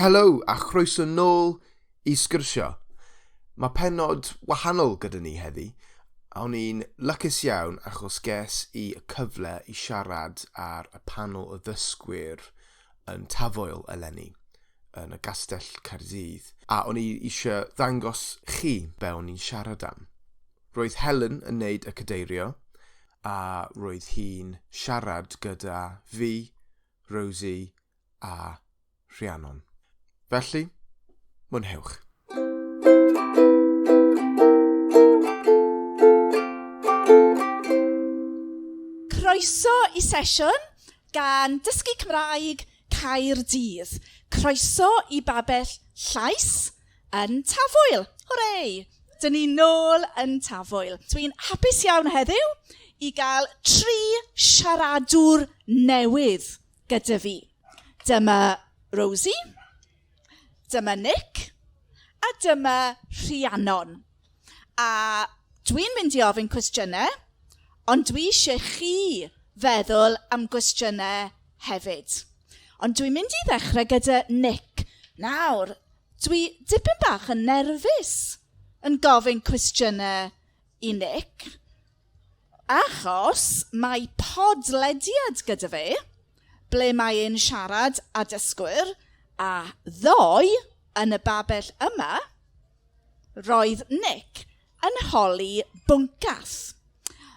Helo a chroeso nôl I Sgwrsio. Mae pennod wahanol gyda ni heddi. O'n i'n lycus iawn achos ges I y cyfle I siarad ar y panel o Dysgwyr yn Tafwyl eleni yn y gastell Caerdydd. A o'n I eisiau ddangos chi be o'n i'n siarad am. Roedd Helen yn neud y cadeirio a roedd hi'n siarad gyda fi, Rosie a Rhiannon. Felly, mwynhewch. Croeso I sesiwn gan Dysgu Cymraeg Caerdydd. Croeso I babell llais yn Tafwyl. Hwrei! Dyn ni nôl yn Tafwyl. Dwi'n hapus iawn heddiw I gael 3 siaradwr newydd gyda fi. Dyma Rosie, dyma Nick, a dyma Rhiannon. A dwi'n mynd I ofyn cwestiynau, ond dwi eisiau chi feddwl am gwestiynau hefyd. Ond dwi'n mynd I ddechrau gyda Nick. Nawr, dwi dipyn bach yn nerfus yn gofyn cwestiynau I Nick, achos mae podlediad gyda fe, ble mae e'n siarad a dysgwyr, a ddoe yn y babell yma, roedd Nick yn holi bwncath.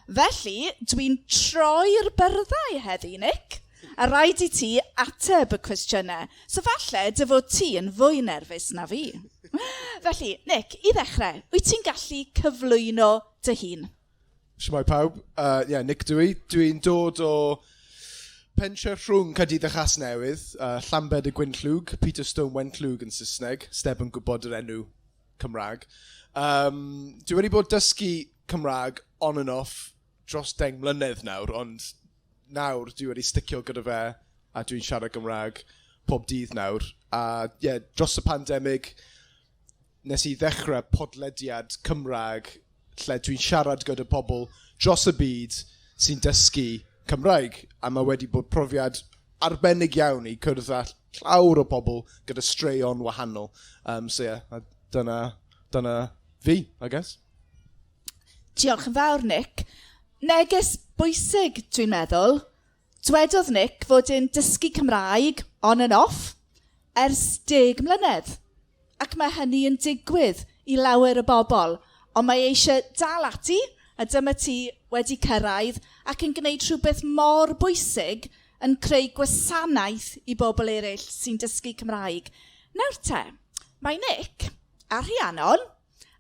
Felly, dwi'n troi'r byrddau heddi, Nick, a rhaid I ti ateb y cwestiynau. So falle, dy fod ti yn fwy nerfus na fi. Felly, Nick, I ddechrau, wyt ti'n gallu cyflwyno dy hun? Shwmai pawb, Nick dwi. Dwi'n dod o pentre rhwng Caerdydd a Chasnewydd, Llambed y Gwynllwg, Peterstone Wenllwg yn Saesneg, steb yn gwybod yr enw Cymraeg. Dwi wedi bod dysgu Cymraeg on and off dros 10 mlynedd nawr, ond nawr dwi wedi sticio gyda fe a dwi'n siarad Cymraeg pob dydd nawr. A dros y pandemig nes I ddechrau podlediad Cymraeg lle dwi'n siarad gyda pobl dros y byd sy'n dysgu Cymraeg. A mae wedi bod profiad arbennig iawn I cwrdd â llawr o pobl gyda straeon wahanol. Dyna fi, I guess. Diolch yn fawr, Nick. Neges bwysig, dwi'n meddwl. Dwedodd Nick fod e'n dysgu Cymraeg on and off ers 10 mlynedd. Ac mae hynny yn digwydd I lawer y bobl. Ond mae eisiau dal ati, a dyma ti wedi cyrraedd, ac yn gwneud rhywbeth mor bwysig yn creu gwasanaeth I bobl eraill sy'n dysgu Cymraeg. Nawr te, mae Nick a Rhiannon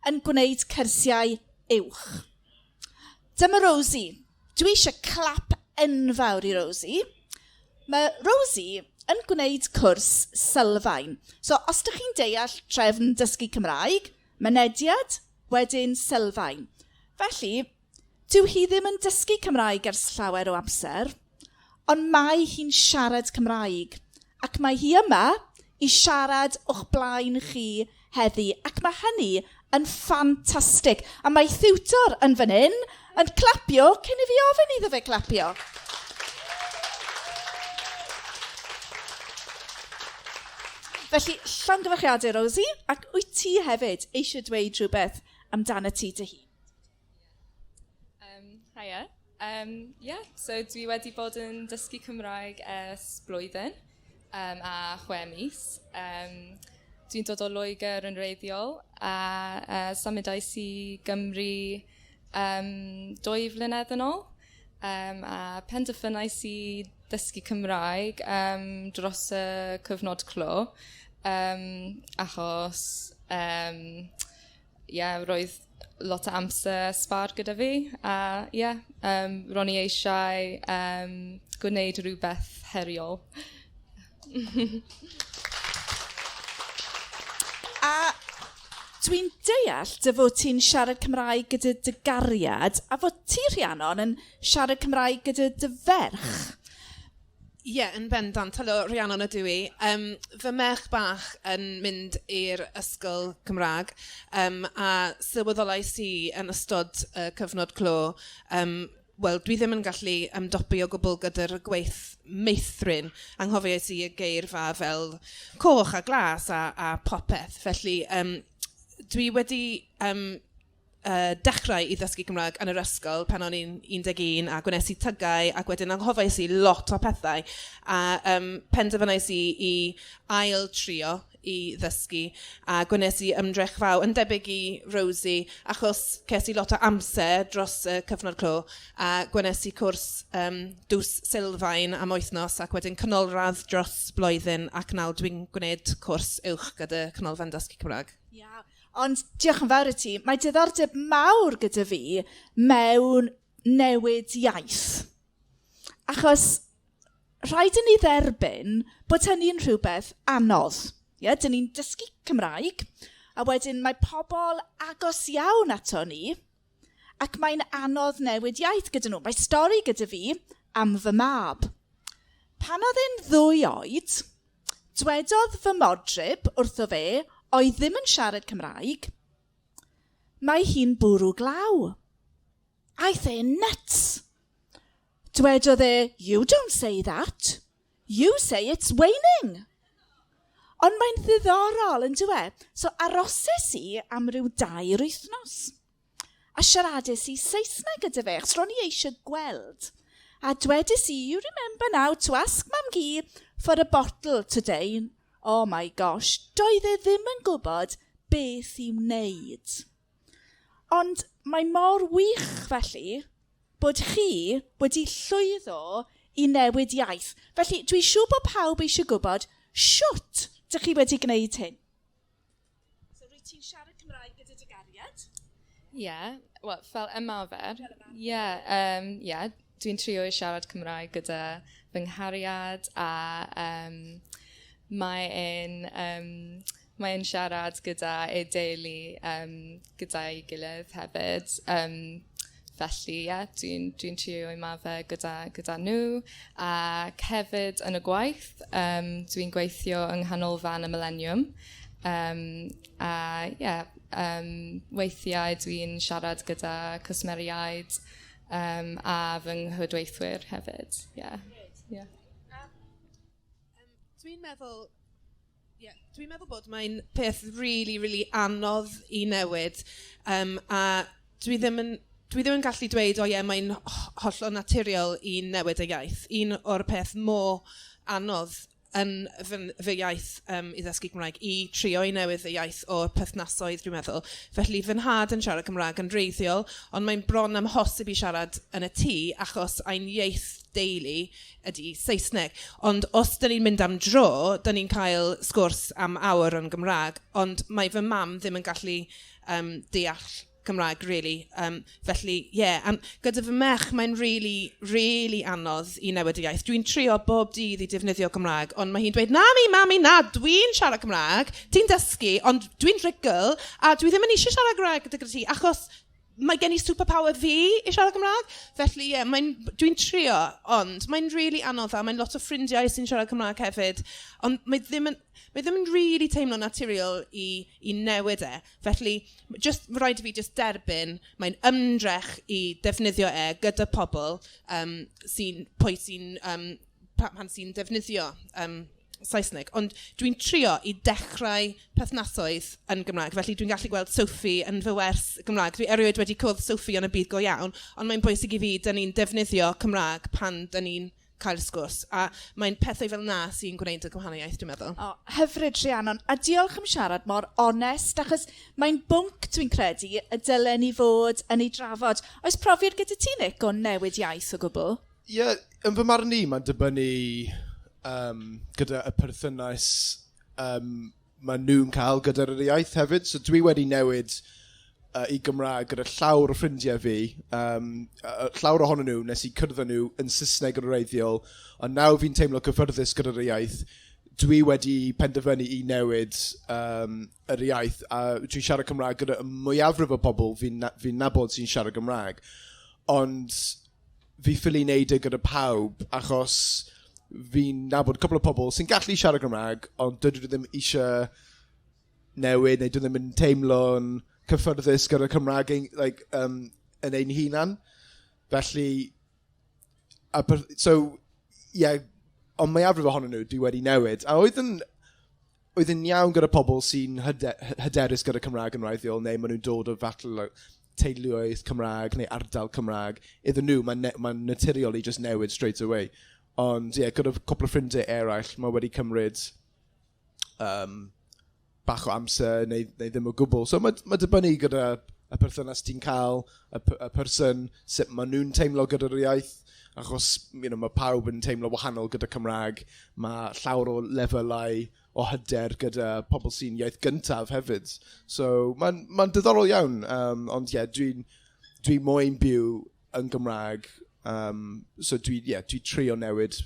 yn gwneud cyrsiau uwch. Dyma Rosie. Dwi eisiau clap enfawr I Rosie. Mae Rosie yn gwneud cwrs sylfaen. So, os ydych chi'n deall trefn dysgu Cymraeg, mynediad, wedyn sylfaen. Felly, dyw hi ddim yn dysgu Cymraeg ers llawer o amser, ond mae hi'n siarad Cymraeg. Ac mae hi yma I siarad o'ch blaen chi heddi. Ac mae hynny yn ffantastig. A mae thiwtor yn fan hyn yn clapio cyn I fi ofyn iddo fe clapio. Felly, llongyfarchiadau Rosie, ac wyt ti hefyd eisiau dweud rhywbeth amdano ti dy hun? Hiya. So dwi wedi bod yn dysgu Cymraeg ers blwyddyn a 6 mis. Dwi'n dod o Loegr yn reiddiol a symudais I Gymru 2 flynedd yn ôl. A penderfynais I dysgu Cymraeg dros y cyfnod clo. Achos roedd lot o amser sbar gyda fi. A ro'n I eisiau gwneud rhywbeth heriol. A dwi'n deall dy fod ti'n siarad Cymraeg gyda dy gariad, a fod ti, Rhiannon, yn siarad Cymraeg gyda dy ferch. Yn bendant. Helo, Rhiannon ydw I. Fy merch bach yn mynd i'r ysgol Cymraeg a sylweddolais I yn ystod cyfnod clo wel, dwi ddim yn gallu ymdopi o gwbl gyda'r gweith meithrin. Anghofiais i y geirfa fel coch a glas a popeth. Felly, dwi wedi dechrau i ddysgu Cymraeg yn yr ysgol pan o'n i'n 11 a gwnes i tygau ac wedyn anghofiais i lot o pethau a penderfynais i ail trio i ddysgu a gwnes i ymdrech fawr yn debyg i Rosie achos ces i lot o amser dros y cyfnod clo a gwnes i cwrs dws sylfaen am wythnos ac wedyn canolradd dros blwyddyn ac nawr dwi'n gwneud cwrs uwch gyda canolfan dysgu Cymraeg. Ia. Ond diolch yn fawr i ti. Mae diddordeb mawr gyda fi mewn newid iaith. Achos rhaid i ni dderbyn bod hynny'n rhywbeth anodd. Ie, dyn ni'n dysgu Cymraeg, a wedyn mae pobl agos iawn ato ni, ac mae'n anodd newid iaith gyda nhw. Mae stori gyda fi am fy mab. Pan oedd e'n 2 oed, dwedodd fy modryb wrtho fe, oedd ddim yn siarad Cymraeg, mae hi'n bwrw glaw. Aeth e'n nuts. Dwedodd e, you don't say that. You say it's waning. Ond mae'n ddiddorol, yn dywe. So aroses i am ryw 2 wythnos. A siaradus i Saesneg gyda fe, achos ro'n i eisiau gweld. A dwedais i, you remember now to ask Mam Gi for a bottle today. Oh my gosh, doedd e ddim yn gwybod beth i wneud. Ond mae mor wych felly bod chi wedi llwyddo i newid iaith. Felly dwi'n siŵr bod pawb eisiau gwybod siwt dych chi wedi gwneud hyn. So rwy ti'n siarad Cymraeg gyda dy gariad? Ie, wel, fel ymarfer. Ie, dwi'n trio i siarad Cymraeg gyda fy nghariad a mae'n siarad gyda ei deulu gyda'i gilydd hefyd. Felly, dwi'n trio ymarfer gyda nhw. Ac hefyd yn y gwaith, dwi'n gweithio yng nghanolfan y Millennium. Weithiau dwi'n siarad gyda cwsmeriaid a fy nghydweithwyr hefyd. Dwi'n meddwl bod mae'n peth really anodd i newid a dwi ddim yn gallu dweud mae'n hollol naturiol i newid y iaith. Un o'r peth mor anodd yn fy iaith i ddysgu Cymraeg i trio i newid y iaith o'r perthnasoedd dwi'n meddwl. Felly fy nhad yn siarad Cymraeg yn wreiddiol, ond mae'n bron amhosib i siarad yn y tŷ achos ein iaith deulu ydy Saesneg. Ond os dyn ni'n mynd am dro, dyn ni'n cael sgwrs am awr yn Gymraeg, ond mae fy mam ddim yn gallu deall Cymraeg, really. Felly, gyda fy mech, mae'n really anodd i newid y iaith. Dwi'n trio bob dydd i defnyddio Cymraeg, ond mae hi'n dweud, mami, dwi'n siarad Cymraeg, ti'n dysgu, ond dwi'n rhugl, a dwi ddim yn eisiau siarad Cymraeg gyda ti, achos mae gen i superpower fi i siarad Cymraeg. Felly, dwi'n trio, ond mae'n really anodd, a mae'n lot o ffrindiau sy'n siarad Cymraeg hefyd, ond mae ddim yn really teimlo naturiol i newid e. Felly, rhaid i fi derbyn, mae'n ymdrech i defnyddio gyda pobl pan sy'n defnyddio Saesneg. Ond dwi'n trio i dechrau perthnasoedd yn Gymraeg. Felly dwi'n gallu gweld Sophie yn fy wers Gymraeg. Dwi erioed wedi cwrdd Sophie yn y byd go iawn, ond mae'n bwysig i fi, dyn ni'n defnyddio Cymraeg pan dyn ni'n cael sgwrs. A mae'n pethau fel na sy'n gwneud y gwahaniaeth, dwi'n meddwl. Hyfryd, Rhiannon. A diolch am siarad mor onest, achos mae'n bwnc dwi'n credu y dylen ni fod yn ei drafod. Oes profiad gyda ti, Nick, o newid iaith o gwbl? Ie, yn fy marn i, mae'n dibynnu gyda y perthynas mae nhw'n cael gyda'r iaith hefyd. So dwi wedi newid i Gymraeg gyda llawer o ffrindiau fi. Llawer ohonyn nhw nes i cyrraedd nhw yn Saesneg yn wreiddiol, ond nawr fi'n teimlo cyfforddus gyda'r iaith. Dwi wedi penderfynu i newid yr iaith, a dwi'n siarad Cymraeg gyda mwyafrif o bobl fi'n nabod sy'n siarad Gymraeg. Ond fi ffili wneud e gyda pawb, achos fi'n nabod cwbl o pobl sy'n gallu siarad Gymraeg, ond dydw i ddim eisiau newid, neu dydw i ddim yn teimlo'n cyfforddus gyda'r Cymraeg yn ein hunan. Felly, ond mae afrif ohonyn nhw, dwi wedi newid. A oedd yn iawn gyda pobl sy'n hyderus gyda Cymraeg yn wreiddiol, neu maen nhw'n dod o fatel teuluoedd Cymraeg neu ardal Cymraeg. Iddyn nhw, mae'n naturiol i just newid straight away. Ond gyda cwpl o ffrindiau eraill, mae wedi cymryd bach o amser neu ddim o gwbl. So mae dibynnu gyda y perthynas ti'n cael, y person sut maen nhw'n teimlo gyda'r iaith. Achos mae pawb yn teimlo wahanol gyda Cymraeg. Mae llawer o lefelau o hyder gyda pobl sy'n iaith gyntaf hefyd. So mae'n diddorol iawn. Ond dwi moyn byw yn Gymraeg. So dwi trio newid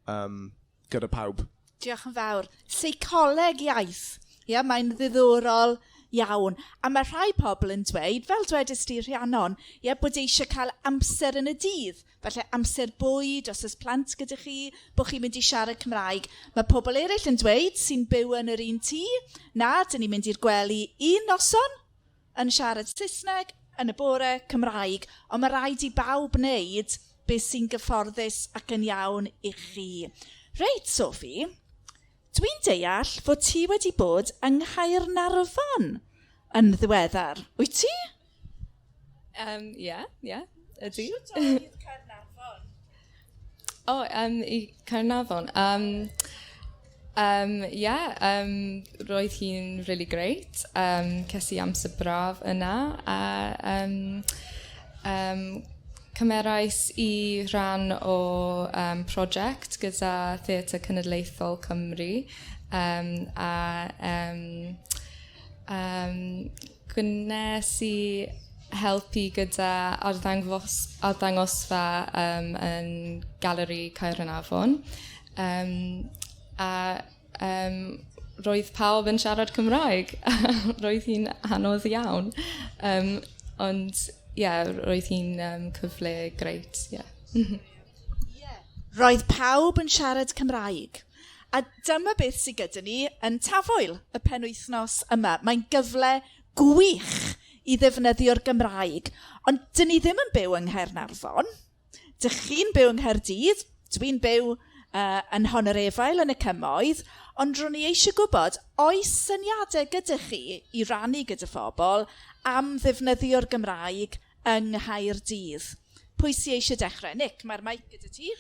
gyda pawb. Diolch yn fawr. Seicoleg iaith. Mae'n ddiddorol iawn. A mae rhai pobl yn dweud, fel dwedais ti Rhiannon, bod eisiau cael amser yn y dydd. Falle amser bwyd, os oes plant gyda chi, bod chi'n mynd i siarad Cymraeg. Mae pobl eraill yn dweud sy'n byw yn yr un tŷ. Na, dyn ni'n mynd i'r gwely un noson yn siarad Saesneg, yn y bore Cymraeg. Ond mae rhaid i bawb wneud beth sy'n gyfforddus ac yn iawn i chi. Reit, Sophie, dwi'n deall fod ti wedi bod yng Nghaernarfon yn ddiweddar. Wyt ti? Ie, ydy. Sut oedd Caernarfon? I Caernarfon. Roedd hi'n really great. Ces i amser braf yna. Cymerais i rhan o prosiect gyda Theatr Cenedlaethol Cymru. Gwnes i helpu gyda arddangosfa yn Galeri Caernarfon. Roedd pawb yn siarad Cymraeg. Roedd hi'n anodd iawn. Ond roedd hi'n cyfle greit. Roedd pawb yn siarad Cymraeg. A dyma beth sydd gyda ni yn Tafwyl y penwythnos yma. Mae'n gyfle gwych i ddefnyddio'r Gymraeg. Ond dyn ni ddim yn byw yng Nghaernarfon. Dych chi'n byw yng Caerdydd. Dwi'n byw yn Honorefail yn y Cymoedd. Ond ro'n i eisiau gwybod, oes syniadau gyda chi i rannu gyda phobl am ddefnyddio'r Gymraeg yng Nghaerdydd? Pwy sy'n eisiau dechrau? Nick, mae'r maic gyda ti.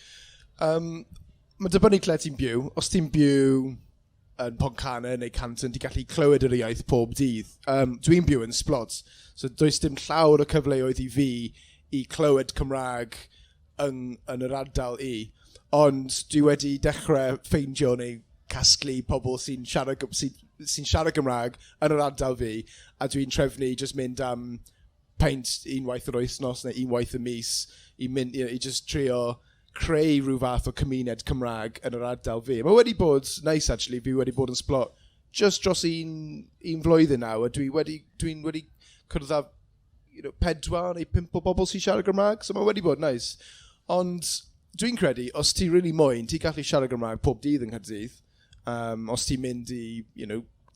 Mae dibynnu lle ti'n byw. Os ti'n byw yn Poncana neu Canton, ti'n gallu clywed yr iaith pob dydd. Dwi'n byw yn Sblod, so does dim llawer o cyfleoedd i fi i clywed Cymraeg yn yr ardal i. Ond dwi wedi dechrau ffeindio neu casglu pobl sy'n siarad Gymraeg yn yr ardal fi, a dwi'n trefnu jyst mynd am peint unwaith yr wythnos neu unwaith y mis i just trio creu rhyw fath o cymuned Cymraeg yn yr ardal fi. Mae wedi bod nice, actually. Fi wedi bod yn Sblot just dros un flwyddyn nawr, a dwi'n wedi cwrdd â 4 neu 5 o bobl sy'n siarad Gymraeg, so mae wedi bod nice. Ond dwi'n credu, os ti really moyn, ti'n gallu siarad Gymraeg pob dydd yng Nghaerdydd. Os ti'n mynd i,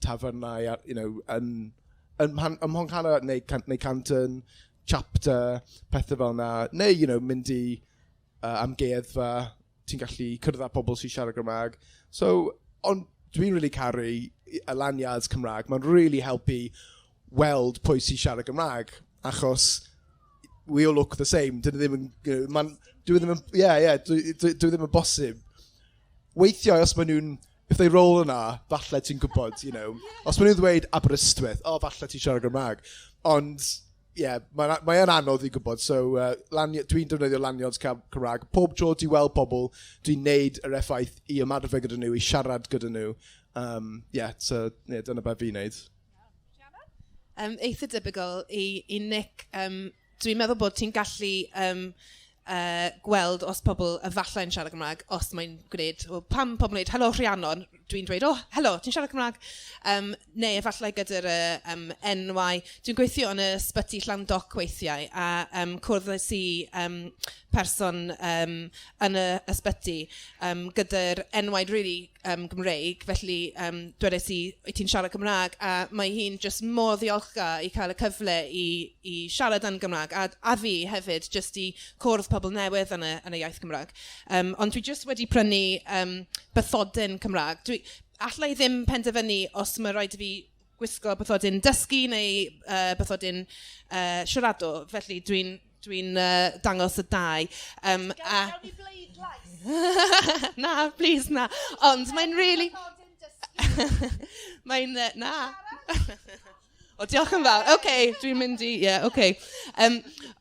tafarnau, ym Mhoncanna neu Canton, chapter, pethau fel yna, neu, mynd i amgueddfa, ti'n gallu cyrraedd â pobl sy'n siarad Gymraeg. So, ond dwi'n really caru y laniad Cymraeg. Mae'n really helpu weld pwy sy'n siarad Gymraeg, achos we all look the same. Dwi ddim yn bosib. Weithiau, os maen nhw'n, if they roll yna, falle ti'n gwybod, Os maen nhw'n dweud Aberystwyth, falle ti'n siarad Gymraeg. Ond, mae'n anodd i gwybod. So, dwi'n defnyddio laniad Cymraeg. Pob tro dwi'n weld pobl, dwi'n neud yr effaith i ymarfer gyda nhw, i siarad gyda nhw. Dyna beth fi'n neud. Eitha debygol i Nick, dwi'n meddwl bod ti'n gallu gweld os pobl efallai'n siarad Gymraeg, os mae'n gwneud, pam pobl wneud, helo Rhiannon, dwi'n dweud, helo, ti'n siarad Cymraeg? Neu efallai gyda'r enwau. Dwi'n gweithio yn y sbyty Llandoc weithiau a cwrdd i person yn y ysbyty gyda'r enwau really Gymreig, felly dwedes i ti'n siarad Cymraeg a mae hi'n just mor ddiolchgar i cael y cyfle i siarad yn Gymraeg a fi hefyd just i cwrdd pobl newydd yn y iaith Gymraeg. Ond dwi just wedi prynu bythodyn Cymraeg. Allai ddim penderfynu os mae rhaid i fi gwisgo bythodyn dysgu neu bythodyn siarado, felly dwi'n dangos y dau. Gawn ni bleidlais? Na, please, na. Ond mae'n really... mae'n... na. Diolch yn fawr. Dwi'n mynd i...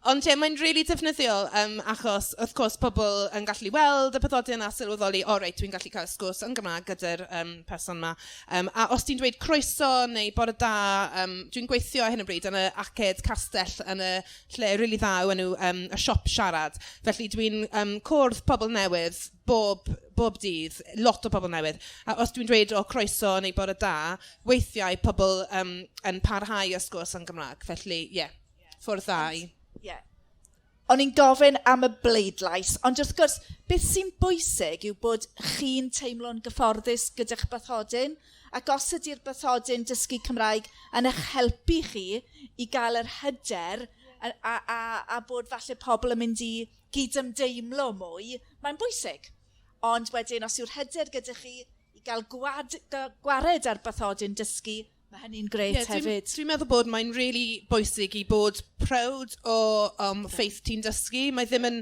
Ond mae'n really defnyddiol achos, wrth gwrs, pobl yn gallu weld y byddodion a sylweddoli, dwi'n gallu cael sgwrs yn Gymraeg gyda'r person yma. A os ti'n dweud croeso neu bore da, dwi'n gweithio ar hyn o bryd yn y aced castell yn y lle really dda enw y siop siarad. Felly dwi'n cwrdd pobl newydd bob dydd, lot o pobl newydd. A os dwi'n dweud croeso neu bore da, weithiau pobl yn parhau y sgwrs yn Gymraeg. Felly, ffwrdd dda i. O'n i'n gofyn am y bleidlais, ond wrth gwrs, beth sy'n bwysig yw bod chi'n teimlo'n gyfforddus gyda'ch bythodyn, ac os ydy'r bythodyn dysgu Cymraeg yn eich helpu chi i gael yr hyder a bod falle pobl yn mynd i gydymdeimlo mwy, mae'n bwysig. Ond wedyn, os yw'r hyder gyda chi i gael gwared ar bythodyn dysgu, mae hynny'n grêt hefyd. Dwi'n meddwl bod mae'n really bwysig i bod proud o faith ti'n dysgu. Mae ddim yn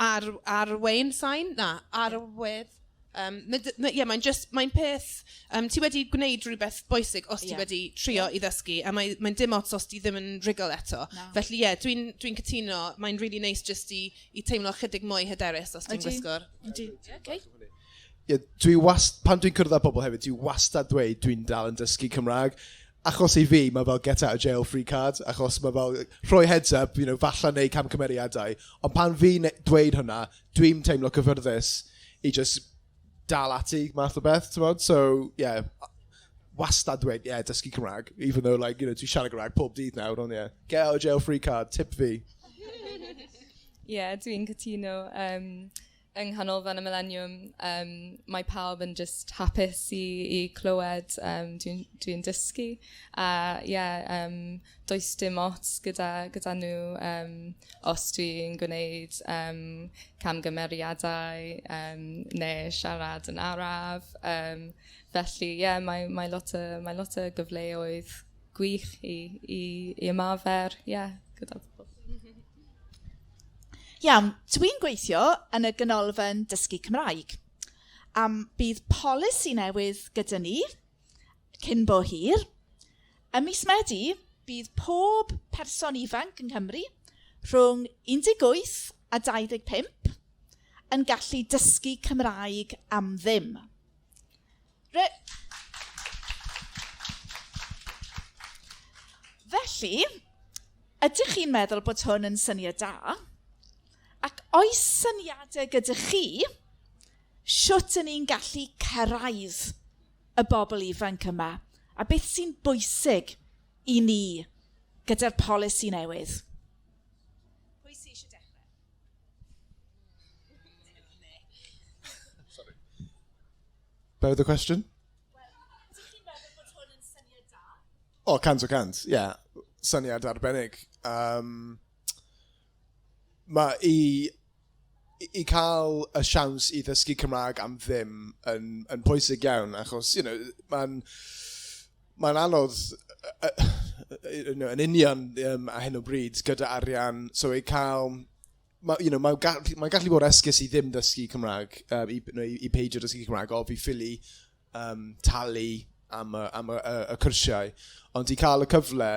arwain sain, arwedd. Mae'n peth, ti wedi gwneud rhywbeth bwysig os ti wedi trio i ddysgu, a mae'n dim ots os ti ddim yn rigol eto. Felly dwi'n cytuno, mae'n really nice just i teimlo chydig mwy hyderus os ti'n gwisgo'r. Pan dwi'n cyrraedd â pobl hefyd, dwi wastad dweud dwi'n dal yn dysgu Cymraeg. Achos i fi, mae fel get out of jail free card. Achos mae fel rhoi heads up, falle neu camcymeriadau. Ond pan fi dweud hwnna, dwi'n teimlo cyfyrddus i just dal ati math o beth. So, wastad dweud, dysgu Cymraeg. Even though, dwi'n siarad Cymraeg pob dydd nawr. Ond get out of jail free card, tip fi. Dwi'n cytuno. Yng nghanolfan y millennium, mae pawb yn just hapus i clywed dwi'n dysgu. A does dim ots gyda nhw os dwi'n gwneud camgymeriadau neu siarad yn araf. Felly, mae lot o gyfleoedd gwych i ymarfer, gyda pobl. Iawn, dwi'n gweithio yn y ganolfan dysgu Cymraeg. Bydd polisi newydd gyda ni, cyn bo hir. Ym mis Medi, bydd pob person ifanc yng Nghymru rhwng 18 a 25 yn gallu dysgu Cymraeg am ddim. Felly, ydych chi'n meddwl bod hwn yn syniad da? Ac oes syniadau gyda chi, siwt yn ni'n gallu cyrraedd y bobl ifanc yma? A beth sy'n bwysig i ni gyda'r polisi newydd? Pwy sy'n eisiau dechrau? Bear with the question? Ydych chi'n meddwl bod hwn yn syniad da? Cant o cant, syniad arbennig. Mae i cael y siawns i ddysgu Cymraeg am ddim yn pwysig iawn, achos, mae'n anodd yn union a hyn o bryd gyda arian, so i cael... Mae'n gallu bod esgus i ddim dysgu Cymraeg, i peidio dysgu Cymraeg, o fi ffili talu am y cwrsiau, ond i cael y cyfle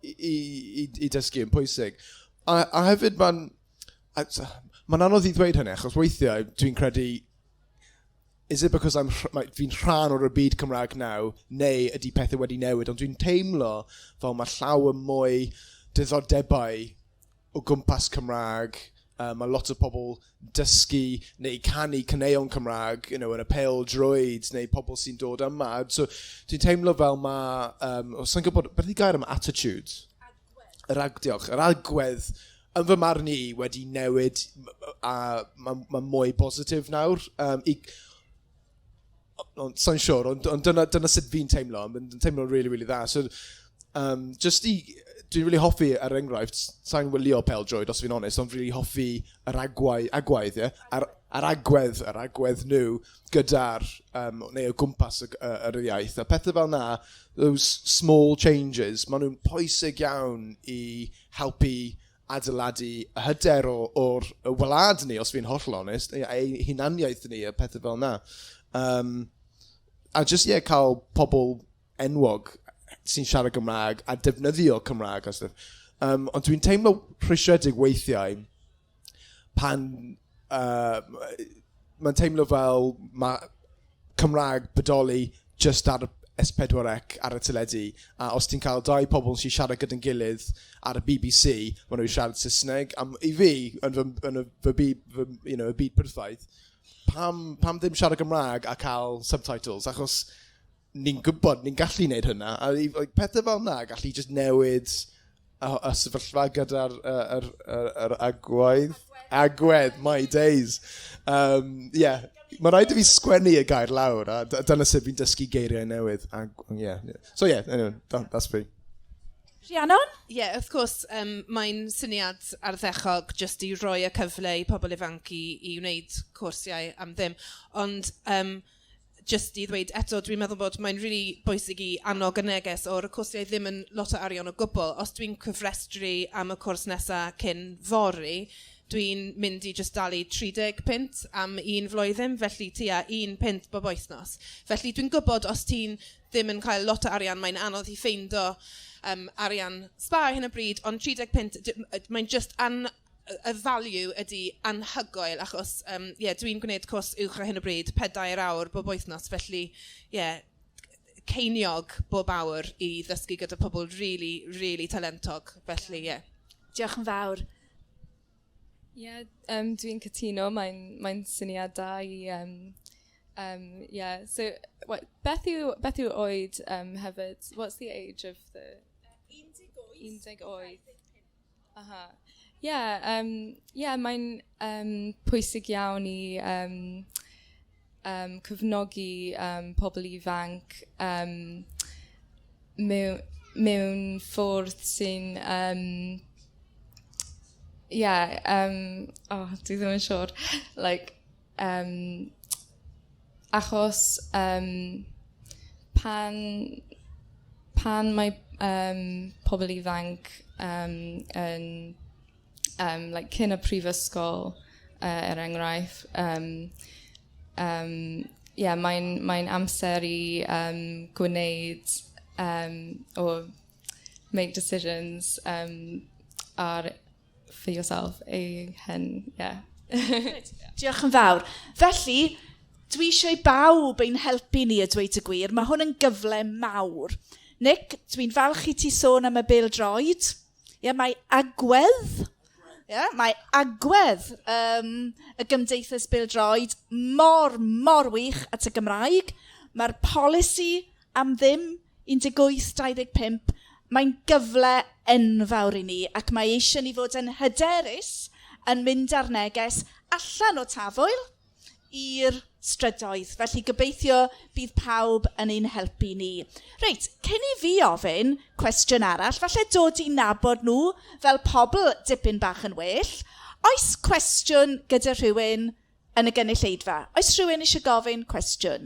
i dysgu yn pwysig. A hefyd mae'n anodd i ddweud hynny, achos weithiau dwi'n credu, is it because fi'n rhan o'r byd Cymraeg naw, neu ydy pethau wedi newid, ond dwi'n teimlo fel mae llawer mwy diddordebau o gwmpas Cymraeg Mae lot o pobl dysgu neu canu caneuon Cymraeg, yn y pêl droed, neu pobl sy'n dod yma. So, dwi'n teimlo fel mae, os yn gwybod, beth i gair am attitude? Diolch. Yr agwedd, yn fy marn i, wedi newid, a mae mwy positif nawr. Sa'n siwr, ond dyna sut fi'n teimlo, yn teimlo really, really dda. So, dwi'n really hoffi ar enghraifft, sa'n wylio pêl-droed, os fi'n onest, ond really hoffi yr agwedd, ie? Yr agwedd nhw gyda'r, neu o gwmpas yr iaith. A pethau fel na, those small changes, maen nhw'n pwysig iawn i helpu adeiladu y hyder o'r wlad ni, os fi'n holl onest, ei hunaniaeth ni, a pethau fel na. A just, cael pobl enwog sy'n siarad Cymraeg a defnyddio Cymraeg a stuff. Ond dwi'n teimlo rhwystredig weithiau pan mae'n teimlo fel mae Cymraeg bodoli just ar y S4C ar y teledu, a os ti'n cael dau pobl sy'n siarad gyda'n gilydd ar y BBC, maen nhw'n siarad Saesneg. I fi, yn y byd perffaith, pam ddim siarad Gymraeg a cael subtitles, achos ni'n gwybod, ni'n gallu wneud hynna, a pethau fel yna gallu just newid y sefyllfa gyda'r agwedd, my days. Mae rhaid i fi sgwennu y gair lawr, a dyna sut fi'n dysgu geiriau newydd. So anyway, that's me. Rhiannon? Wrth gwrs, mae'n syniad ardderchog jyst i roi y cyfle i pobl ifanc i wneud cwrsiau am ddim. Ond jyst i ddweud eto, dwi'n meddwl bod mae'n really bwysig i annog y neges o'r cwrsiau ddim yn lot o arian o gwbl. Os dwi'n cyfrestru am y cwrs nesaf cyn fori, dwi'n mynd i jyst dalu 30 pint am un flwyddyn, felly tua 1 pint bob wythnos. Felly dwi'n gwybod os ti'n ddim yn cael lot o arian, mae'n anodd i ffeindio arian spa hyn o bryd, ond 30 pint, mae'n just y value ydy anhygoel, achos dwi'n gwneud cwrs uwch ar hyn o bryd 4 awr bob wythnos, felly ceiniog bob awr i ddysgu gyda pobl really, really talentog, felly Diolch yn fawr. Dwi'n cytuno, mae'n syniad da i... so, beth yw oed hefyd? What's the age of the... 18 oed. Mae'n pwysig iawn i cyfnogi pobl ifanc mewn ffordd sy'n... dwi ddim yn siwr. Achos pan mae pobl ifanc yn cyn y prifysgol enghraifft, mae'n amser i gwneud or make decisions for yourself. Diolch yn fawr. Felly, dwi eisiau bawb ein helpu ni a dweud y gwir. Mae hwn yn gyfle mawr. Nick, dwi'n falch i ti sôn am y bêl-droed. Mae agwedd... mae agwedd y gymdeithas bêl-droed mor wych at y Gymraeg. Mae'r polisi am ddim 18-25, mae'n gyfle enfawr i ni, ac mae eisiau ni fod yn hyderus yn mynd ar neges allan o Tafwyl i'r strydoedd. Felly gobeithio bydd pawb yn ein helpu ni. Reit, cyn i fi ofyn cwestiwn arall, falle dod i nabod nhw fel pobl dipyn bach yn well, oes cwestiwn gyda rhywun yn y gynulleidfa? Oes rhywun eisiau gofyn cwestiwn?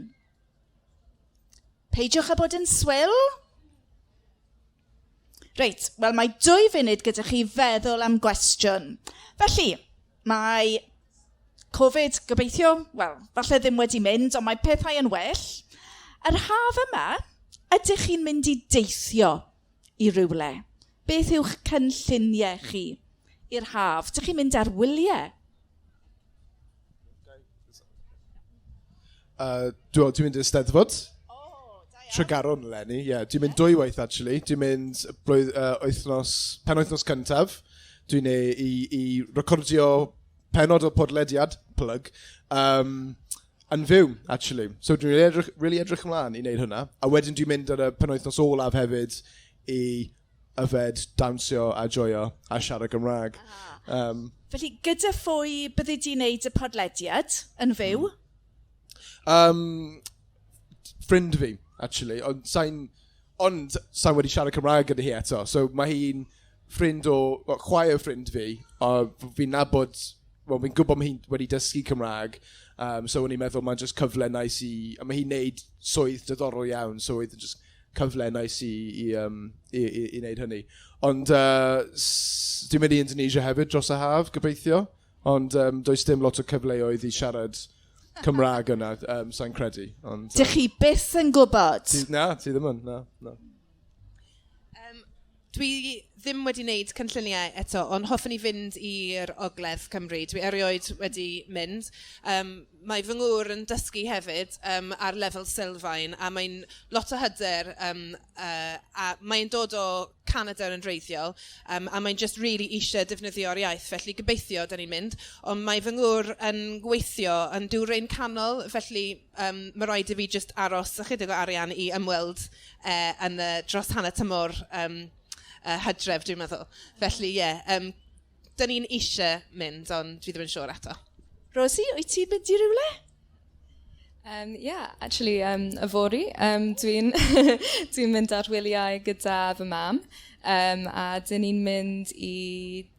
Peidiwch â bod yn swil. Reit, wel mae 2 funud gyda chi feddwl am gwestiwn. Felly, mae Covid, gobeithio, wel, falle ddim wedi mynd, ond mae pethau yn well. Yr haf yma, ydych chi'n mynd i deithio i rywle? Beth yw'ch cynlluniau chi i'r haf? Ydych chi'n mynd ar wyliau? Dwi'n mynd i'r Steddfod. Tregaron eleni, Dwi'n mynd 2 waith, actually. Dwi'n mynd penwythnos cyntaf. Dwi'n i recordio Pennod o podlediad, plug, yn fyw, actually. So dwi'n really edrych ymlaen i wneud hwnna. A wedyn dwi'n mynd ar y penwythnos olaf hefyd i yfed, dawnsio a joio a siarad Cymraeg. Felly, gyda phwy byddi di'n wneud y podlediad yn fyw? Ffrind fi, actually. Ond sa'n wedi siarad Cymraeg gyda hi eto. So mae hi'n ffrind chwaer ffrind fi. Fi'n nabod, fi'n gwybod mae hi wedi dysgu Cymraeg. So o'n i'n meddwl mae'n just cyfle nice i... A mae hi'n neud swydd diddorol iawn. So oedd just cyfle nice i wneud hynny. Ond dwi'n mynd i Indonesia hefyd dros y haf, gobeithio. Ond does dim lot o cyfleoedd i siarad Cymraeg yna, sa'n credu. Dych chi byth yn gwybod? Na, ti ddim yn, na. Dwi ddim wedi wneud cynlluniau eto, ond hoffwn i fynd i'r Ogledd Cymru. Dwi erioed wedi mynd. Mae fy ngŵr yn dysgu hefyd ar lefel sylfaen, a mae'n lot o hyder, a mae'n dod o Canada yn reiddiol, a mae'n just really eisiau defnyddio'r iaith, felly gobeithio dyn ni'n mynd. Ond mae fy ngŵr yn gweithio yn Dwyrain Canol, felly mae rhaid i fi just aros ychydig o arian i ymweld yn dros hanner tymor hydref, dwi'n meddwl. Felly, dyn ni'n eisiau mynd, ond dwi ddim yn siŵr eto. Rosie, wyt ti'n mynd i rywle? Actually, yfori. Dwi'n mynd ar wyliau gyda fy mam, a dyn ni'n mynd i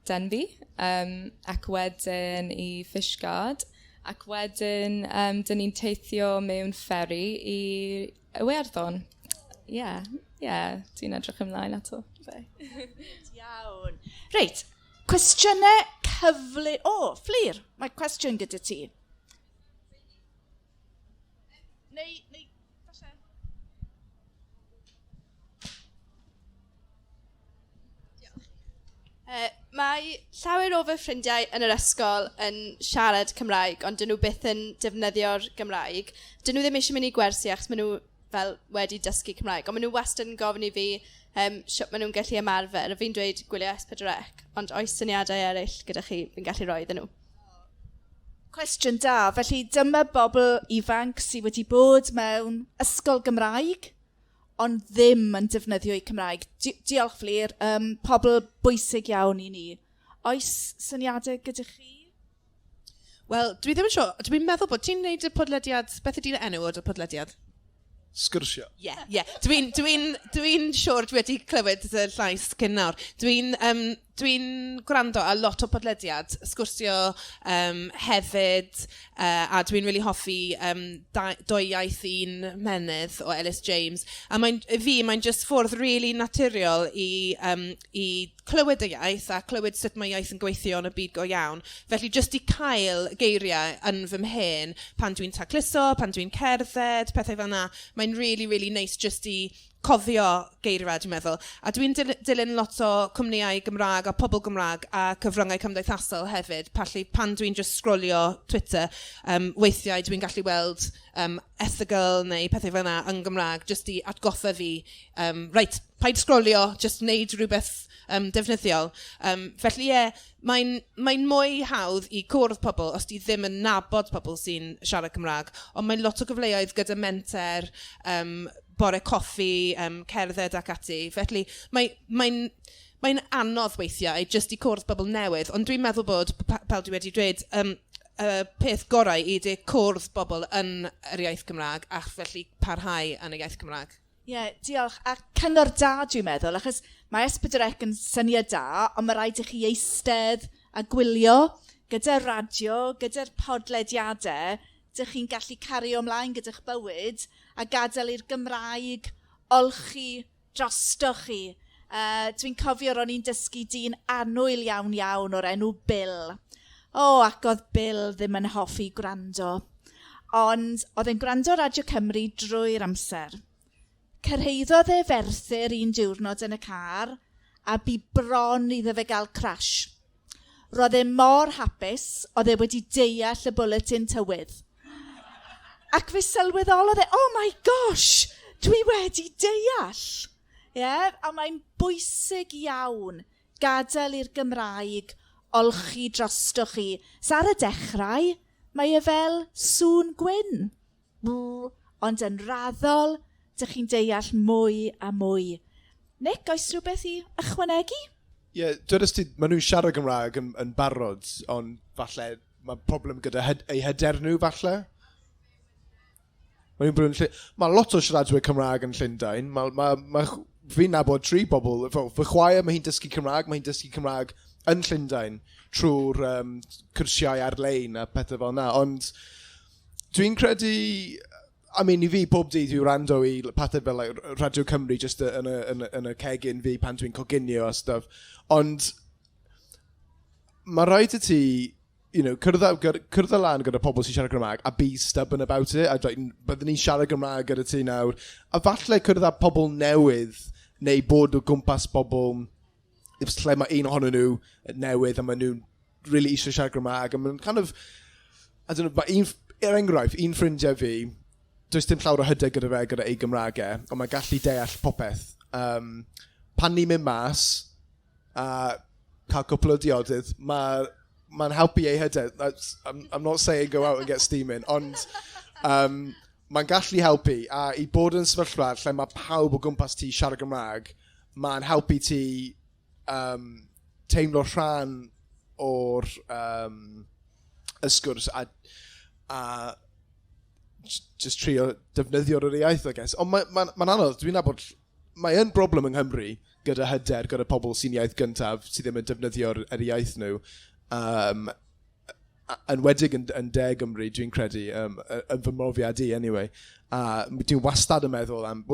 Denby, ac wedyn i Fishguard, ac wedyn dyn ni'n teithio mewn ferry i Iwerddon. Dwi'n edrych ymlaen ato. Iawn. Reit, cwestiynau cyfle... Fflir, mae cwestiwn gyda ti. Neu, falle. Mae llawer o fy ffrindiau yn yr ysgol yn siarad Cymraeg, ond dyn nhw byth yn defnyddio'r Gymraeg. Dyn nhw ddim eisiau mynd i gwersi achos maen nhw fel wedi dysgu Cymraeg, ond maen nhw wastad yn gofyn i fi sut maen nhw'n gallu ymarfer, a fi'n dweud gwylio S4C, ond oes syniadau eraill gyda chi fi'n gallu rhoi iddyn nhw. Cwestiwn da, felly dyma bobl ifanc sydd wedi bod mewn ysgol Gymraeg, ond ddim yn defnyddio eu Cymraeg. Diolch Fflir, pobl bwysig iawn i ni. Oes syniadau gyda chi? Wel, dwi ddim yn siŵr. Dwi'n meddwl bod ti'n gwneud y podlediad, beth ydy'r enw o'r podlediad? Sgwrsio. Ie. Dwi'n siŵr dwi wedi clywed y llais cyn nawr. Dwi'n gwrando a lot o podlediad, sgwrsio hefyd, a dwi'n really hoffi doi iaith un menydd o Ellis James. A mae'n just ffordd really naturiol i clywed y iaith a clywed sut mae iaith yn gweithio yn y byd go iawn. Felly just i cael geiriau yn fy mhen pan dwi'n tacluso, pan dwi'n cerdded, pethau fel yna. Mae'n really, really nice just i cofio geirfa, dwi'n meddwl. A dwi'n dilyn lot o cwmnïau Gymraeg a pobl Gymraeg a cyfryngau cymdeithasol hefyd. Felly pan dwi'n just scrollio Twitter, weithiau dwi'n gallu weld ethegol neu pethau fel yna yn Gymraeg, just i atgoffa fi, paid scrollio, just wneud rhywbeth defnyddiol. Felly mae'n mwy hawdd i cwrdd pobl os di ddim yn nabod pobl sy'n siarad Cymraeg, ond mae'n lot o gyfleoedd gyda menter, bore coffi, cerdded ac ati. Felly mae'n anodd weithiau jyst i cwrdd bobl newydd, ond dwi'n meddwl bod, fel dwi wedi dweud, y peth gorau i di cwrdd bobl yn yr iaith Cymraeg a felly parhau yn y iaith Cymraeg. Diolch. A cyngor da dwi'n meddwl, achos mae S4C yn syniad da, ond mae rhaid i chi eistedd a gwylio gyda'r radio, gyda'r podlediadau, dych chi'n gallu cario ymlaen gyda'ch bywyd a gadael i'r Gymraeg olchi drostoch chi. Dwi'n cofio ro'n i'n dysgu dyn annwyl iawn o'r enw Bill. Ac oedd Bill ddim yn hoffi gwrando. Ond oedd e'n gwrando Radio Cymru drwy'r amser. Cyrhaeddodd e Ferthyr un diwrnod yn y car a bu bron iddo fe gael crash. Roedd e mor hapus oedd e wedi deall y bwletin tywydd. Ac fe sylweddolodd e, oh my gosh, dwi wedi deall. A mae'n bwysig iawn gadael i'r Gymraeg olchi drostoch chi. So ar y dechrau, mae e fel sŵn gwyn. Ond yn raddol, dych chi'n deall mwy a mwy. Nick, oes rhywbeth i ychwanegu? Ie, dydys ti, maen nhw'n siarad Gymraeg yn barod, ond falle mae problem gyda eu hyder nhw falle. Mae lot o siaradwyr Cymraeg yn Llundain. Fi'n nabod 3 bobl. Fy chwaer, mae hi'n dysgu Cymraeg, mae hi'n dysgu Cymraeg yn Llundain trwy'r cwrsiau ar-lein a pethau fel yna. Ond dwi'n credu... I mean, I fi pob dydd yw rando i pethau fel like, Radio Cymru just yn y cegin fi pan dwi'n coginio a stuff. Ond mae rhaid i ti, cyrraedd lan gyda pobl sy'n siarad Gymraeg a be stubborn about it. A byddwn ni'n siarad Gymraeg gyda ti nawr. A falle cyrraedd pobl newydd neu bod o gwmpas pobl lle mae un ohonyn nhw newydd a maen nhw'n really eisiau siarad Gymraeg. A maen kind of, I don't know, enghraifft, un ffrindiau fi, does dim llawer o hyder gyda fe gyda ei Gymraegau, ond mae'n gallu deall popeth. Pan ni'n mynd mas a cael cwpl o diodydd, mae'n helpu ei hyder. I'm not saying go out and get steaming, ond mae'n gallu helpu. A i bod yn sefyllfa lle mae pawb o gwmpas ti siarad Gymraeg, mae'n helpu ti teimlo rhan o'r ysgwrs a just trio defnyddio'r iaith, I guess. Ond mae'n anodd, dwi'n nabod, mae'n broblem yng Nghymru gyda hyder, gyda pobl sy'n iaith gyntaf, sydd ddim yn defnyddio'r iaith nhw. Yn wedig yn De Gymru, dwi'n credu, yn fy mrofiad i, anyway. Dwi'n wastad yn meddwl am,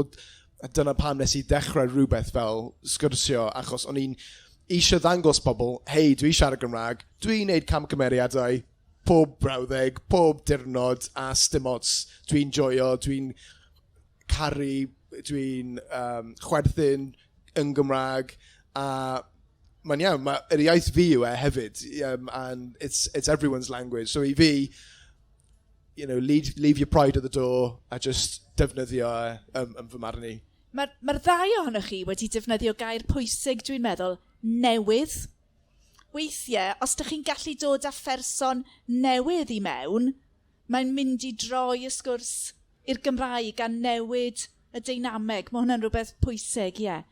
dyna pam nes i dechrau rhywbeth fel Sgwrsio, achos o'n i'n eisiau ddangos pobl, hei, dwi'n siarad Gymraeg, dwi'n neud camgymeriadau, pob brawddeg, pob dirnod a stimots. Dwi'n joio, dwi'n caru, dwi'n chwerthin yn Gymraeg. A mae'n iawn, yr iaith fi yw e hefyd. And it's everyone's language. So I fi, leave your pride at the door a just defnyddio yn fy marn i. Mae'r ddau ohonoch chi wedi defnyddio gair pwysig, dwi'n meddwl, newydd. Weithiau, os ydych chi'n gallu dod â pherson newydd i mewn, mae'n mynd i droi y sgwrs i'r Gymraeg a newid y deinameg. Mae hwnna'n rhywbeth pwysig, ie.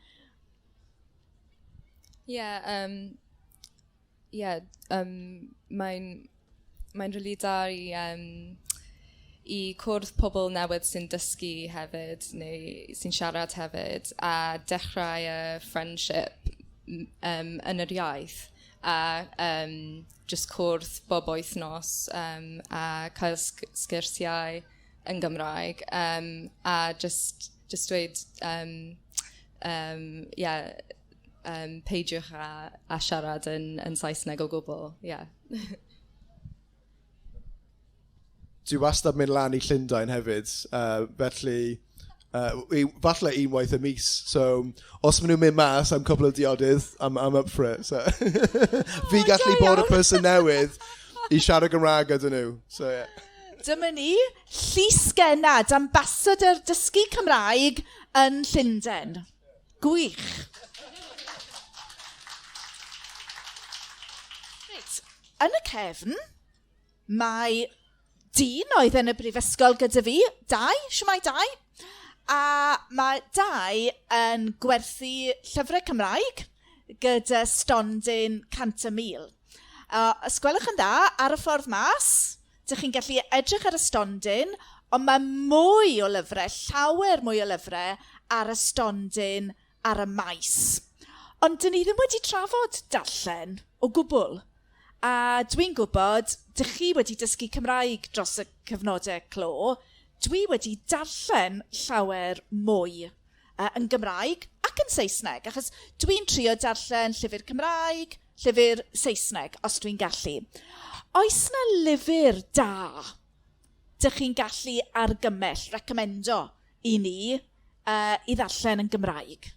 Mae'n rili da i cwrdd pobl newydd sy'n dysgu hefyd, neu sy'n siarad hefyd, a dechrau y friendship yn yr iaith. A just cwrdd bob wythnos a cael sgyrsiau yn Gymraeg a just dweud peidiwch a siarad yn Saesneg o gwbl. Dwi wastad mynd lan i Llundain hefyd, felly falle unwaith y mis. So, os maen nhw'n mynd mas am cwbl o diodydd, I'm up for it. So. Fi gallu bod y person newydd i siarad Gymraeg ydyn nhw. So, yeah. Dyma ni, Llys Genad, ambassador dysgu Cymraeg yn Llundain. Gwych. Reit, yn y cefn, mae dyn oedd yn y brifysgol gyda fi, Dau, siwmai Dau. A mae Dau yn gwerthu llyfrau Cymraeg gyda stondin 100,000. Os gwelwch yn dda, ar y ffordd mas, dych chi'n gallu edrych ar y stondin, ond mae mwy o lyfrau, llawer mwy o lyfrau ar y stondin ar y maes. Ond dyn ni ddim wedi trafod darllen o gwbl. A dwi'n gwybod, dych chi wedi dysgu Cymraeg dros y cyfnodau clo, dwi wedi darllen llawer mwy yn Gymraeg ac yn Saesneg, achos dwi'n trio darllen llyfr Cymraeg, llyfr Saesneg, os dwi'n gallu. Oes na lyfr da dych chi'n gallu argymell, recomendo i ni i ddarllen yn Gymraeg?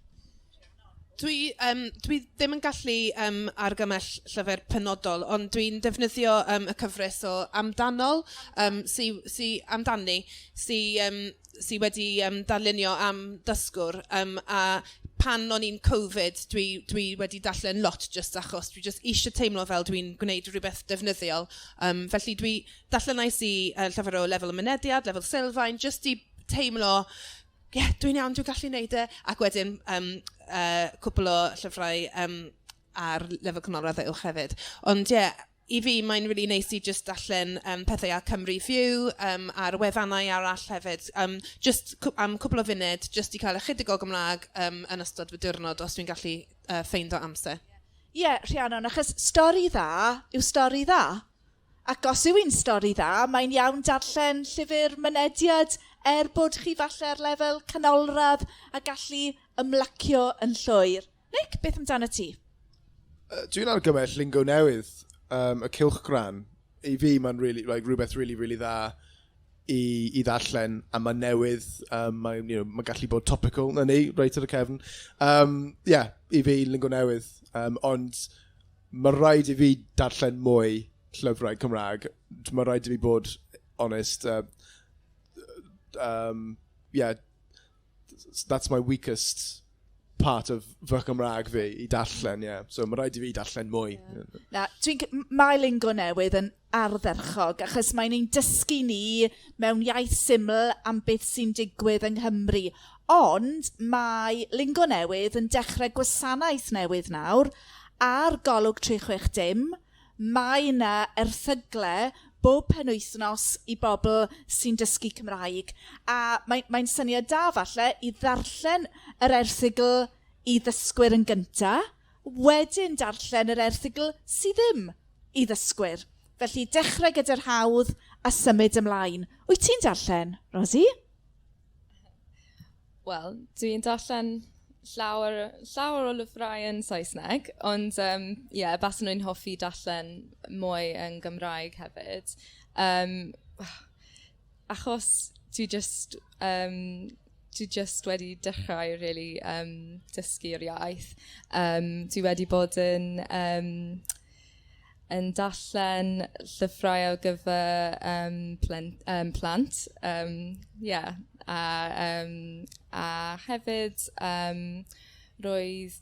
Dwi ddim yn gallu argymell llyfr penodol, ond dwi'n defnyddio y cyfres o amdanol sy wedi darlunio am dysgwr a pan o'n i'n Covid, dwi wedi darllen lot just achos dwi just eisiau teimlo fel dwi'n gwneud rhywbeth defnyddiol. Felly dwi darllenais i llyfr o lefel y mynediad, lefel sylfaen, just i teimlo, dwi'n iawn, dwi'n gallu gwneud e. Ac wedyn cwpl o llyfrau ar lefel canolradd uwch hefyd. Ond i fi, mae'n really neis i just darllen pethau ar Cymru View, ar wefannau arall hefyd. Just am cwpl o funud, just i cael ychydig o Gymraeg yn ystod fy diwrnod, os dwi'n gallu ffeindo amser. Rhiannon, achos stori dda yw stori dda. Ac os yw un stori dda, mae'n iawn darllen llyfr mynediad bod chi falle ar lefel canolradd a gallu ymlacio yn llwyr. Nick, beth amdano ti? Dwi'n argymell lingo newydd. Y cylchgran, i fi mae'n really, rhywbeth really dda i ddarllen, a mae'n newydd, mae'n gallu bod topical na ni, reit ar y cefn. I fi lingo newydd, ond mae'n rhaid i fi darllen mwy llyfrau Cymraeg. Mae'n rhaid i fi bod honest. That's my weakest part of fy Cymraeg fi, i darllen, So mae'n rhaid i fi darllen mwy. Mae lingo newydd yn ardderchog, achos mae'n ein dysgu ni mewn iaith syml am beth sy'n digwydd yng Nghymru. Ond mae lingo newydd yn dechrau gwasanaeth newydd nawr, ar golwg 360, mae yna erthygle bob penwythnos i bobl sy'n dysgu Cymraeg. A mae'n syniad da falle i ddarllen yr erthygl i ddysgwyr yn gynta, wedyn darllen yr erthygl sydd ddim i ddysgwyr. Felly dechrau gyda'r hawdd a symud ymlaen. Wyt ti'n darllen, Rosie? Wel, dwi'n darllen llawer o lyfrau yn Saesneg, ond bas nhw'n hoffi darllen mwy yn Gymraeg hefyd. Achos dwi just wedi dechrau really dysgu'r iaith. Dwi wedi bod yn darllen llyfrau o gyfer plant. A hefyd roedd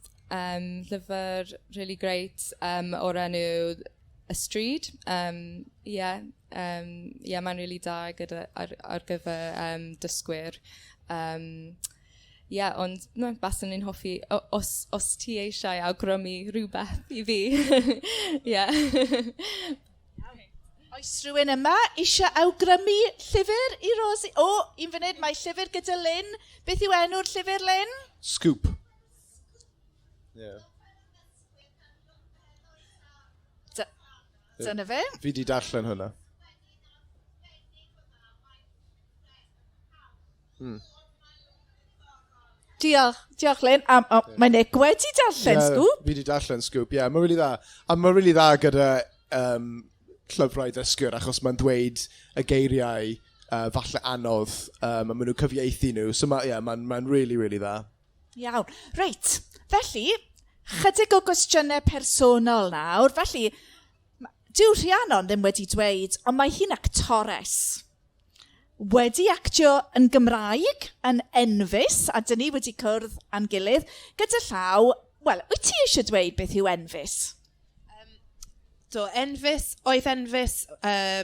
llyfr really great o'r enw Y Stryd. Mae'n really da ar gyfer dysgwyr. Ond bas ni'n hoffi, os ti eisiau awgrymu rhywbeth i fi. Oes rhywun yma eisiau awgrymu llyfr i Rosie? Un funud, mae llyfr gyda Lynn. Beth yw enw'r llyfr, Lynn? Scoop. Dyna fe? Fi di darllen hwnna. Diolch Lynn. Mae Nick wedi darllen Scoop. Fi di darllen Scoop, mae'n really dda. A mae'n really dda gyda llyfrau dysgwyr, achos mae'n dweud y geiriau falle anodd, a maen nhw'n cyfieithu nhw. So mae'n really dda. Iawn. Reit, felly, chydig o gwestiynau personol nawr. Felly, dyw Rhiannon ddim wedi dweud, ond mae hi'n actores. Wedi actio yn Gymraeg, yn enfys, a dyn ni wedi cwrdd a'n gilydd, gyda llaw, wyt ti eisiau dweud beth yw enfys? Oedd enfys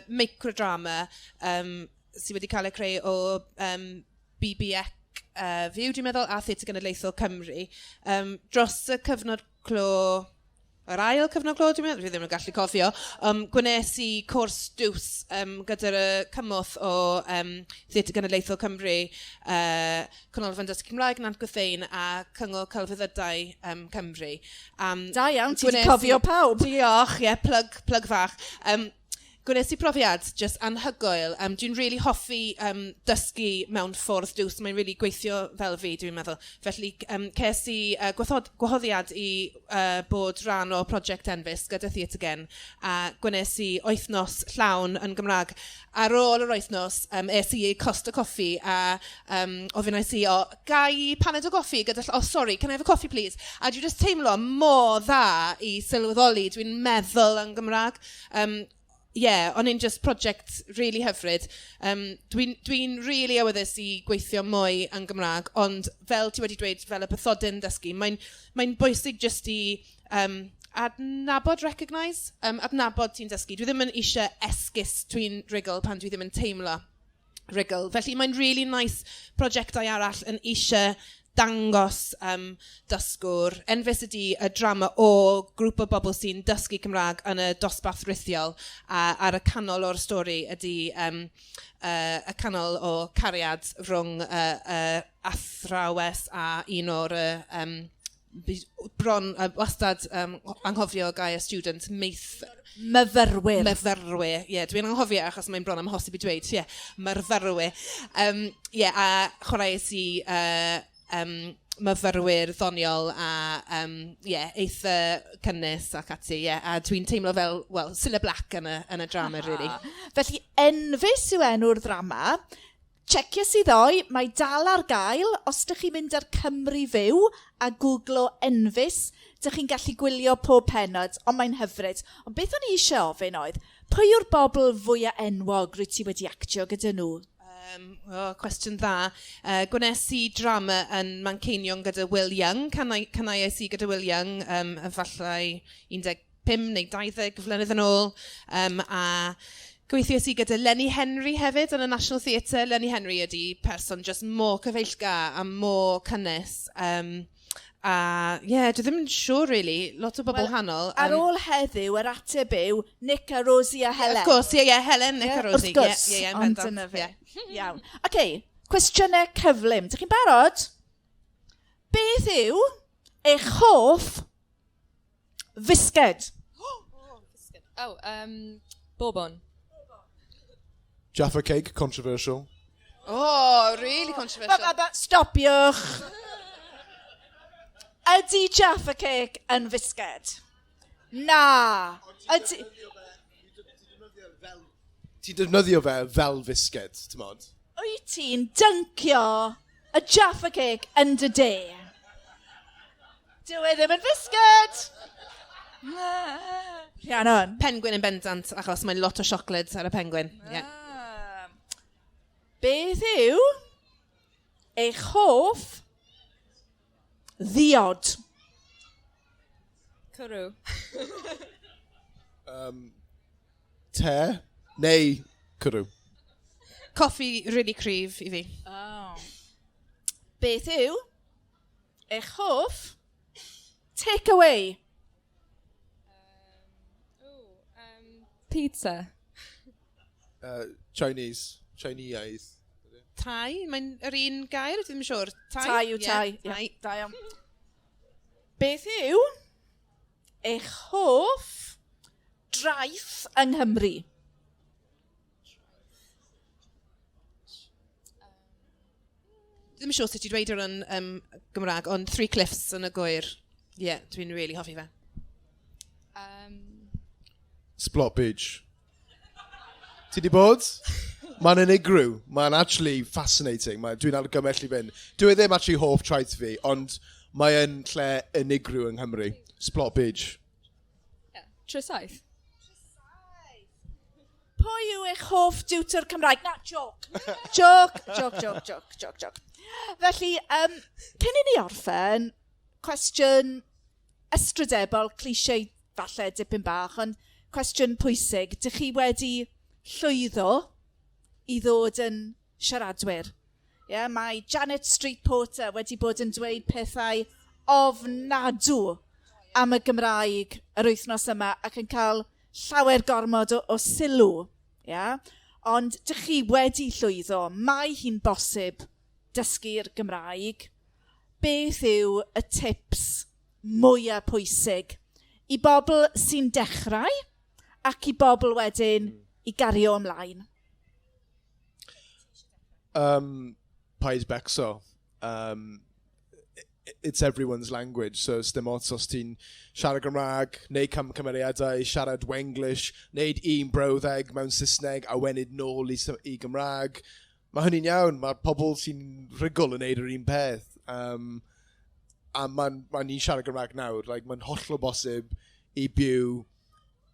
microdrama sydd wedi cael ei creu o BBEC View, dwi'n meddwl, a Theatr Genedlaethol Cymru. Dros y cyfnod clo, yr ail cyfnod clo, dwi'n meddwl, fi ddim yn gallu cofio, gwnes i cwrs dws gyda'r cymwth o Theatr Genedlaethol Cymru, Canolfan Dysgu Cymraeg, Nant Gwrthein, a Cyngor Celfyddydau Cymru. Da iawn, ti wedi cofio pawb. Diolch, plug fach. Gwnes i profiad just anhygoel. Dwi'n really hoffi dysgu mewn ffordd dws. Mae'n really gweithio fel fi, dwi'n meddwl. Felly, ces i gwahoddiad i bod rhan o prosiect enfys gyda Theatr Gen. A gwnes i wythnos llawn yn Gymraeg. Ar ôl yr wythnos, es i Costa Coffi a ofynais i, gai paned o goffi gyda... sorry, can I have a coffee, please? A dwi'n just teimlo mor dda i sylweddoli. Dwi'n meddwl yn Gymraeg. o'n i'n just project really hyfryd. Dwi'n really awyddus i gweithio mwy yn Gymraeg, ond fel ti wedi dweud, fel y bythodyn dysgu, mae'n bwysig just i adnabod, recognise, adnabod ti'n dysgu. Dwi ddim yn eisiau esgus dwi'n rigl pan dwi ddim yn teimlo rigl. Felly mae'n really nice prosiectau arall yn eisiau dangos dysgwr. Enfys ydi y drama o grŵp o bobl sy'n dysgu Cymraeg yn y dosbarth rithiol, a ar y canol o'r stori ydi y canol o cariad rhwng athrawes a un o'r bron wastad anghofio gael y student Myfyrwyr. Myfyrwyr, ie. Dwi'n anghofio achos mae'n bron am hosib i dweud, ie. Myfyrwyr. Ie, a chwaraeus i myfyrwyr ddoniol a eitha cynnes ac ati, ie. A dwi'n teimlo fel, wel, Cilla Black yn y drama, really. Felly, Enfys yw enw'r ddrama. Checio sydd ddoi, mae dal ar gael. Os ydych chi'n mynd ar Cymru Fyw a googlo Enfys, ydych chi'n gallu gwylio pob pennod, ond mae'n hyfryd. Ond beth o'n i eisiau ofyn oedd, pwy yw'r bobl fwyaf enwog rwy ti wedi actio gyda nhw? Cwestiwn dda. Gwnes i drama yn Manceinion gyda Will Young. Canaiais i gyda Will Young, efallai 15 neu 20 flynedd yn ôl. A gweithiais i gyda Lenny Henry hefyd yn y National Theatre. Lenny Henry ydi person just mor cyfeillgar a mor cynnes. Dwi ddim yn siŵr, really. Lot o bobl hanol. Ar ôl heddiw, yr ateb yw Nick a Rosie a Helen. Of course, Helen, Nick a Rosie. Wrth gwrs, ond dyna fi. Iawn. OK, cwestiynau cyflym. Dych chi'n barod? Beth yw eich hoff fisged? Bobon. Jaffa cake, controversial. Oh, really controversial. Stopiwch. Ydy Jaffa cake yn fisged? Na. Ti'n defnyddio fe fel fisged, ti'n modd? Wyt ti'n dyncio y Jaffa cake yn dy de? Dyw e ddim yn fisged. Rhiannon. Penguin yn bendant, achos mae'n lot o siocled ar y penguin. Beth yw eich hoff ddiod? Cwrw. Te neu cwrw? Coffi really cryf i fi. Beth yw eich hoff takeaway? Pizza. Chinese. Tai, mae'n yr un gair, dwi'n siŵr. Tai yw tai. Da iawn. Beth yw eich hoff draeth yng Nghymru? Ddim yn siŵr sut i dweud o'r yn Gymraeg, ond Three Cliffs yn y gwyr. Dwi'n really hoffi fe. Splot Beach. Ti di bod? Mae'n unigryw. Mae'n actually fascinating. Dwi'n argymell i fynd. Dwi ddim actually hoff traeth fi, ond mae'n lle unigryw yng Nghymru. Splot Beach. Trysaeth. Pwy yw eich hoff diwtor Cymraeg? Na, joc. Joc. Felly, cyn i ni orffen, cwestiwn ystradebol, cliché falle dipyn bach, ond cwestiwn pwysig. Dych chi wedi llwyddo i ddod yn siaradwyr? Mae Janet Street Porter wedi bod yn dweud pethau ofnadw am y Gymraeg yr wythnos yma ac yn cael llawer gormod o sylw. Ond dych chi wedi llwyddo, mae hi'n bosib dysgu'r Gymraeg. Beth yw y tips mwyaf pwysig i bobl sy'n dechrau ac i bobl wedyn i gario ymlaen? Paid becso. It's everyone's language, so dim ots os ti'n siarad Gymraeg, neu camcymeriadau, siarad Wenglish, neud un brawddeg mewn Saesneg a wenyd nôl i Gymraeg. Mae hynny'n iawn, mae pobl sy'n rhugl yn neud yr un peth. A mae'n ni'n siarad Gymraeg nawr, mae'n hollol bosib i byw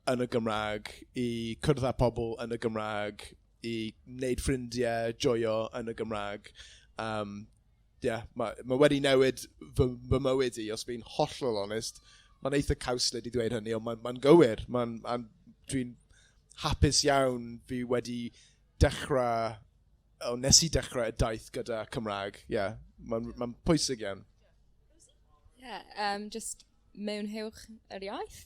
yn y Gymraeg, i cwrdd â pobl yn y Gymraeg, i wneud ffrindiau, joio yn y Gymraeg. Mae wedi newid fy mywyd i, os fi'n hollol onest. Mae'n eitha cawslyd i ddweud hynny, ond mae'n gywir. Dwi'n hapus iawn fi wedi dechrau, nes i dechrau y daith gyda Cymraeg. Mae'n pwysig iawn. Just mewnhewch yr iaith,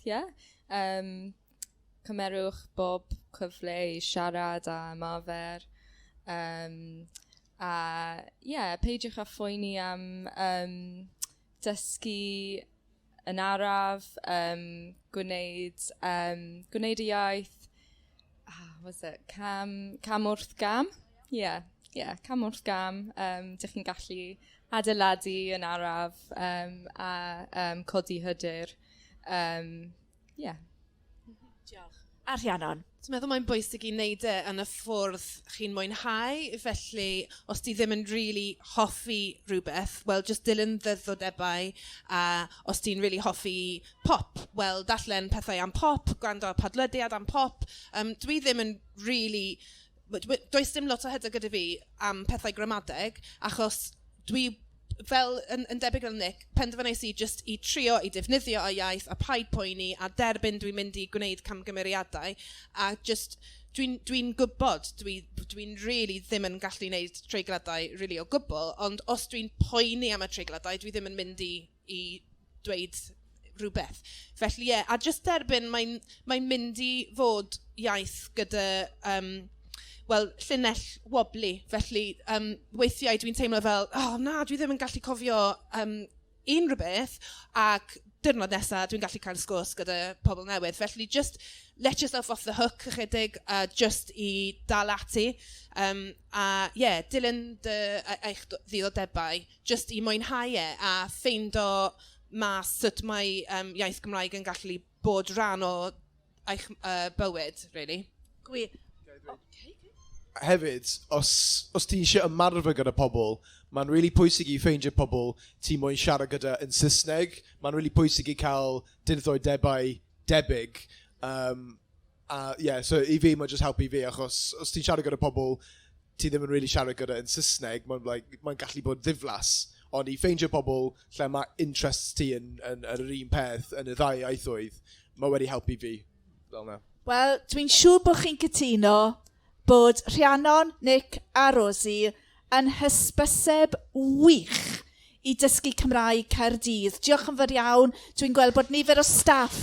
cymerwch bob cyfle i siarad a ymarfer. Peidiwch â phoeni am dysgu yn araf, gwneud y iaith, cam wrth gam? Cam wrth gam. Dych chi'n gallu adeiladu yn araf a codi hyder. Diolch. A Rhiannon? Dwi'n meddwl mae'n bwysig i wneud e yn y ffordd chi'n mwynhau, felly os ti ddim yn really hoffi rhywbeth, wel, just dilyn ddiddordebau, a os ti'n really hoffi pop, wel, darllen pethau am pop, gwrando padlediad am pop. Dwi ddim yn really... Does dim lot o hyder gyda fi am pethau gramadeg, achos dwi... Fel yn debyg fel Nick, penderfynais i just i trio i defnyddio y iaith a paid poeni a derbyn dwi'n mynd i gwneud camgymeriadau a just dwi'n gwybod dwi'n really ddim yn gallu gwneud treigladau really o gwbl, ond os dwi'n poeni am y treigladau dwi ddim yn mynd i dweud rhywbeth. Felly a just derbyn mae'n mynd i fod iaith gyda... llinell wobbly, felly weithiau dwi'n teimlo fel, dwi ddim yn gallu cofio unrhyw beth, ac diwrnod nesaf dwi'n gallu cael sgwrs gyda pobl newydd. Felly just let yourself off the hook ychydig, just i dal ati, dilyn eich ddiddordebau, just i mwynhau a ffeindo mas sut mae iaith Gymraeg yn gallu bod rhan o eich bywyd, really. Gwi. Hefyd, os ti eisiau ymarfer gyda pobl, mae'n really pwysig i ffeindio pobl ti moyn siarad gyda yn Saesneg. Mae'n really pwysig i cael debau debyg. So i fi, mae'n just helpu fi, achos os ti'n siarad gyda pobl ti ddim yn really siarad gyda yn Saesneg, mae'n gallu bod ddiflas. Ond i ffeindio pobl lle mae interest ti yn yr un peth, yn y ddau iaithoedd, mae wedi helpu fi. Wel, dwi'n siŵr bod chi'n cytuno bod Rhiannon, Nick a Rosie yn hysbyseb wych i dysgu Cymraeg Caerdydd. Diolch yn fawr iawn. Dwi'n gweld bod nifer o staff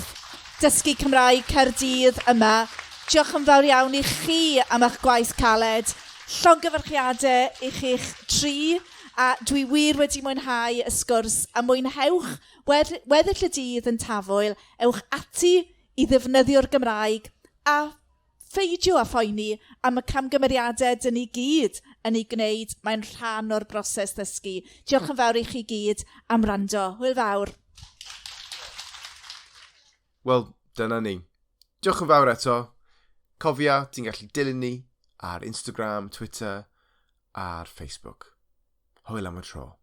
dysgu Cymraeg Caerdydd yma. Diolch yn fawr iawn i chi am eich gwaith caled. Llongyfarchiadau i chi'ch tri. A dwi wir wedi mwynhau y sgwrs a mwynhewch weddill y dydd yn Tafwyl. Ewch ati i ddefnyddio'r Gymraeg a ffeidio a phoeni am y camgymeriadau dyn ni gyd yn ei gwneud. Mae'n rhan o'r broses ddysgu. Diolch yn fawr i chi gyd am wrando. Hwyl fawr. Wel, dyna ni. Diolch yn fawr eto. Cofia, ti'n gallu dilyn ni ar Instagram, Twitter a'r Facebook. Hwyl am y tro.